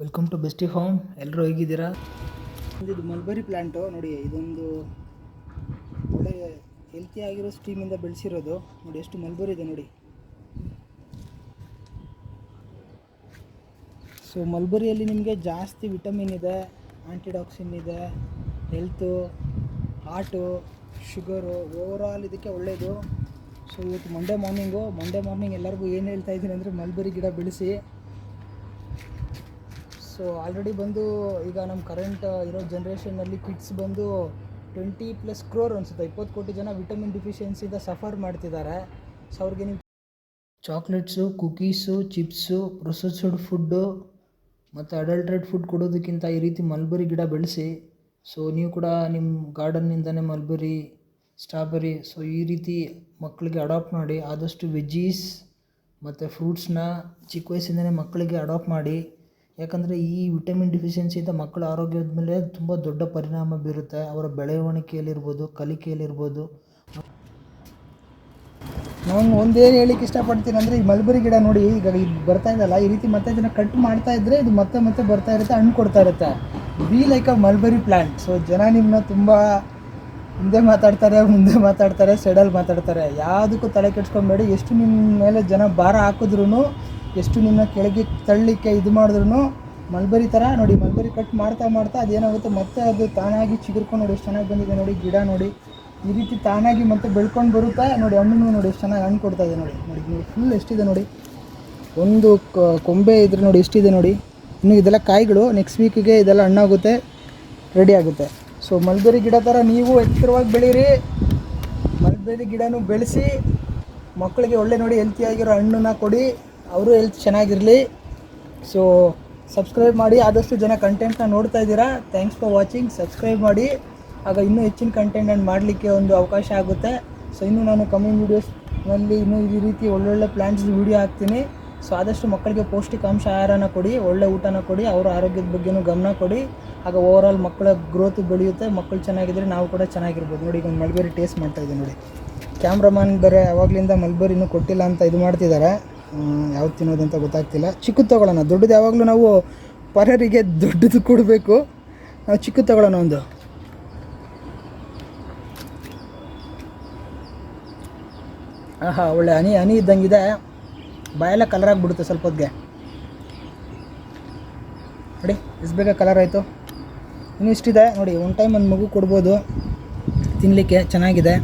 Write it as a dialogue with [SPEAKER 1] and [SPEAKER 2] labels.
[SPEAKER 1] Welcome to bestie form. ಎಲ್ಲರೂ ಹೇಗಿದ್ದೀರಾ?
[SPEAKER 2] ಇದು ಮಲ್ಬರಿ ಪ್ಲ್ಯಾಂಟು ನೋಡಿ, ಇದೊಂದು ಒಳ್ಳೆ ಹೆಲ್ತಿ ಆಗಿರೋ ಸ್ಟೀಮಿಂದ ಬೆಳೆಸಿರೋದು. ನೋಡಿ ಎಷ್ಟು ಮಲ್ಬರಿ ಇದೆ ನೋಡಿ. ಸೊ ಮಲ್ಬರಿಯಲ್ಲಿ ನಿಮಗೆ ಜಾಸ್ತಿ ವಿಟಮಿನ್ ಇದೆ, ಆ್ಯಂಟಿಡಾಕ್ಸಿನ್ ಇದೆ, ಹೆಲ್ತು, ಹಾರ್ಟು, ಶುಗರು, ಓವರಾಲ್ ಇದಕ್ಕೆ ಒಳ್ಳೆಯದು. ಸೊ ಇವತ್ತು ಮಂಡೇ ಮಾರ್ನಿಂಗ್ ಎಲ್ಲರಿಗೂ ಏನು ಹೇಳ್ತಾ ಇದ್ದೀನಿ ಅಂದರೆ ಮಲ್ಬರಿ ಗಿಡ ಬೆಳೆಸಿ. ಸೊ ಆಲ್ರೆಡಿ ಬಂದು ಈಗ ನಮ್ಮ ಕರೆಂಟ್ ಇರೋ ಜನ್ರೇಷನ್ನಲ್ಲಿ ಕಿಡ್ಸ್ ಬಂದು 20+ ಕ್ರೋರ್ ಅನಿಸುತ್ತೆ, 20 ಕೋಟಿ ಜನ ವಿಟಮಿನ್ ಡಿಫಿಷಿಯನ್ಸಿಯಿಂದ ಸಫರ್ ಮಾಡ್ತಿದ್ದಾರೆ. ಸೊ ಅವ್ರಿಗೆ ನೀವು
[SPEAKER 1] chocolates, cookies, chips, processed food ಮತ್ತು ಅಡಲ್ಟ್ರೇಟ್ ಫುಡ್ ಕೊಡೋದಕ್ಕಿಂತ ಈ ರೀತಿ ಮಲ್ಬರಿ ಗಿಡ ಬೆಳೆಸಿ. ಸೊ ನೀವು ಕೂಡ ನಿಮ್ಮ ಗಾರ್ಡನ್ನಿಂದನೇ ಮಲ್ಬರಿ, ಸ್ಟ್ರಾಬೆರಿ ಸೊ ಈ ರೀತಿ ಮಕ್ಕಳಿಗೆ ಅಡಾಪ್ಟ್ ಮಾಡಿ. ಆದಷ್ಟು ವೆಜ್ಜೀಸ್ ಮತ್ತು ಫ್ರೂಟ್ಸ್ನ ಚಿಕ್ಕ ವಯಸ್ಸಿಂದನೇ ಮಕ್ಕಳಿಗೆ ಅಡಾಪ್ಟ್ ಮಾಡಿ. ಯಾಕಂದರೆ ಈ ವಿಟಮಿನ್ ಡಿಫಿಷಿಯನ್ಸಿಯಿಂದ ಮಕ್ಕಳ ಆರೋಗ್ಯದ ಮೇಲೆ ತುಂಬ ದೊಡ್ಡ ಪರಿಣಾಮ ಬೀರುತ್ತೆ. ಅವರ ಬೆಳವಣಿಗೆಯಲ್ಲಿರ್ಬೋದು, ಕಲಿಕೆಯಲ್ಲಿರ್ಬೋದು.
[SPEAKER 2] ನಾನು ಒಂದೇನು ಹೇಳಿಕ್ಕೆ ಇಷ್ಟಪಡ್ತೀನಿ ಅಂದರೆ, ಈ ಮಲ್ಬರಿ ಗಿಡ ನೋಡಿ, ಈಗ ಇದು ಬರ್ತಾ ಇದೆಯಲ್ಲ, ಈ ರೀತಿ ಮತ್ತೆ ಇದನ್ನು ಕಟ್ ಮಾಡ್ತಾ ಇದ್ದರೆ ಇದು ಮತ್ತೆ ಬರ್ತಾ ಇರುತ್ತೆ, ಹಣ್ಣು ಕೊಡ್ತಾ ಇರುತ್ತೆ. Be like a mulberry plant. So ಜನ ನಿಮ್ಮನ್ನ ತುಂಬ ಮುಂದೆ ಮಾತಾಡ್ತಾರೆ, ಸೈಡಲ್ಲಿ ಮಾತಾಡ್ತಾರೆ. ಯಾವುದಕ್ಕೂ ತಲೆ ಕೆಡ್ಸ್ಕೊಬೇಡಿ. ಎಷ್ಟು ನಿಮ್ಮ ಮೇಲೆ ಜನ ಭಾರ ಹಾಕಿದ್ರೂ, ಎಷ್ಟು ನಿಮ್ಮನ್ನ ಕೆಳಗೆ ತಳ್ಳಲಿಕ್ಕೆ ಇದು ಮಾಡಿದ್ರು, ಮಲ್ಬರಿ ಥರ ನೋಡಿ, ಮಲ್ಬರಿ ಕಟ್ ಮಾಡ್ತಾ ಅದೇನಾಗುತ್ತೆ ಮತ್ತೆ ಅದು ತಾನಾಗಿ ಚಿಗುರ್ಕೊಂಡು ನೋಡಿ ಎಷ್ಟು ಚೆನ್ನಾಗಿ ಬಂದಿದೆ ನೋಡಿ. ಗಿಡ ನೋಡಿ ಈ ರೀತಿ ತಾನಾಗಿ ಮತ್ತೆ ಬೆಳ್ಕೊಂಡು ಬರುತ್ತೆ ನೋಡಿ. ಹಣ್ಣು ನೋಡಿ ಎಷ್ಟು ಚೆನ್ನಾಗಿ ಹಣ್ಣು ಕೊಡ್ತಾ ಇದೆ ನೋಡಿ. ಫುಲ್ ಎಷ್ಟಿದೆ ನೋಡಿ, ಒಂದು ಕೊಂಬೆ ಇದ್ರೆ ನೋಡಿ ಎಷ್ಟಿದೆ ನೋಡಿ. ಇನ್ನು ಇದೆಲ್ಲ ಕಾಯಿಗಳು, ನೆಕ್ಸ್ಟ್ ವೀಕಿಗೆ ಇದೆಲ್ಲ ಹಣ್ಣಾಗುತ್ತೆ, ರೆಡಿ ಆಗುತ್ತೆ. ಸೊ ಮಲ್ಬರಿ ಗಿಡ ಥರ ನೀವು ಎತ್ತರವಾಗಿ ಬೆಳೀರಿ. ಮಲ್ಬರಿ ಗಿಡನೂ ಬೆಳೆಸಿ, ಮಕ್ಕಳಿಗೆ ಒಳ್ಳೆ ನೋಡಿ ಹೆಲ್ತಿಯಾಗಿರೋ ಹಣ್ಣನ್ನ ಕೊಡಿ, ಅವರು ಹೆಲ್ತ್ ಚೆನ್ನಾಗಿರಲಿ. ಸೊ ಸಬ್ಸ್ಕ್ರೈಬ್ ಮಾಡಿ. ಆದಷ್ಟು ಜನ ಕಂಟೆಂಟ್ನ ನೋಡ್ತಾ ಇದ್ದೀರಾ, ಥ್ಯಾಂಕ್ಸ್ ಫಾರ್ ವಾಚಿಂಗ್. ಸಬ್ಸ್ಕ್ರೈಬ್ ಮಾಡಿ, ಆಗ ಇನ್ನೂ ಹೆಚ್ಚಿನ ಕಂಟೆಂಟನ್ನು ಮಾಡಲಿಕ್ಕೆ ಒಂದು ಅವಕಾಶ ಆಗುತ್ತೆ. ಸೊ ಇನ್ನೂ ನಾನು ಕಮ್ಮಿಂಗ್ ವೀಡಿಯೋಸ್ನಲ್ಲಿ ಇನ್ನೂ ಈ ರೀತಿ ಒಳ್ಳೊಳ್ಳೆ ಪ್ಲ್ಯಾಂಟ್ಸ್ ವೀಡಿಯೋ ಹಾಕ್ತೀನಿ. ಸೊ ಆದಷ್ಟು ಮಕ್ಕಳಿಗೆ ಪೌಷ್ಟಿಕಾಂಶ ಆಹಾರನ ಕೊಡಿ, ಒಳ್ಳೆ ಊಟನ ಕೊಡಿ, ಅವರ ಆರೋಗ್ಯದ ಬಗ್ಗೆನೂ ಗಮನ ಕೊಡಿ. ಆಗ ಓವರಾಲ್ ಮಕ್ಕಳ ಗ್ರೋತ್ ಬೆಳೆಯುತ್ತೆ. ಮಕ್ಕಳು ಚೆನ್ನಾಗಿದ್ದರೆ ನಾವು ಕೂಡ ಚೆನ್ನಾಗಿರ್ಬೋದು. ನೋಡಿ ಈಗ ಒಂದು ಮಲ್ಬರಿ ಟೇಸ್ಟ್ ಮಾಡ್ತಾಯಿದ್ದೀನಿ ನೋಡಿ. ಕ್ಯಾಮ್ರಾಮನ್ ಬೇರೆ ಯಾವಾಗಲಿಂದ ಮಲ್ಬರಿನೂ ಕೊಟ್ಟಿಲ್ಲ ಅಂತ ಇದು ಮಾಡ್ತಿದ್ದಾರೆ. ಯಾವ್ದು ತಿನ್ನೋದಂತ ಗೊತ್ತಾಗ್ತಿಲ್ಲ. ಚಿಕ್ಕದು ತೊಗೊಳ್ಳೋಣ, ದೊಡ್ಡದು ಯಾವಾಗಲೂ ನಾವು ಪರರಿಗೆ ದೊಡ್ಡದು ಕೊಡಬೇಕು. ನಾವು ಚಿಕ್ಕದು ತೊಗೊಳ್ಳೋಣ ಒಂದು. ಆಹಾ, ಒಳ್ಳೆ ಹನಿ ಇದ್ದಂಗಿದೆ. ಬಾಯೆಲ್ಲ ಕಲರ್ ಆಗಿಬಿಡುತ್ತೆ ಸ್ವಲ್ಪ ಹೊತ್ತಿಗೆ. ನೋಡಿ ಎಷ್ಟು ಬೇಗ ಕಲರ್ ಆಯಿತು. ಇನ್ನೂ ಇಷ್ಟಿದೆ ನೋಡಿ. ಒನ್ ಟೈಮ್ ಒಂದು ಮಗು ಕೊಡ್ಬೋದು ತಿನ್ನಲಿಕ್ಕೆ, ಚೆನ್ನಾಗಿದೆ.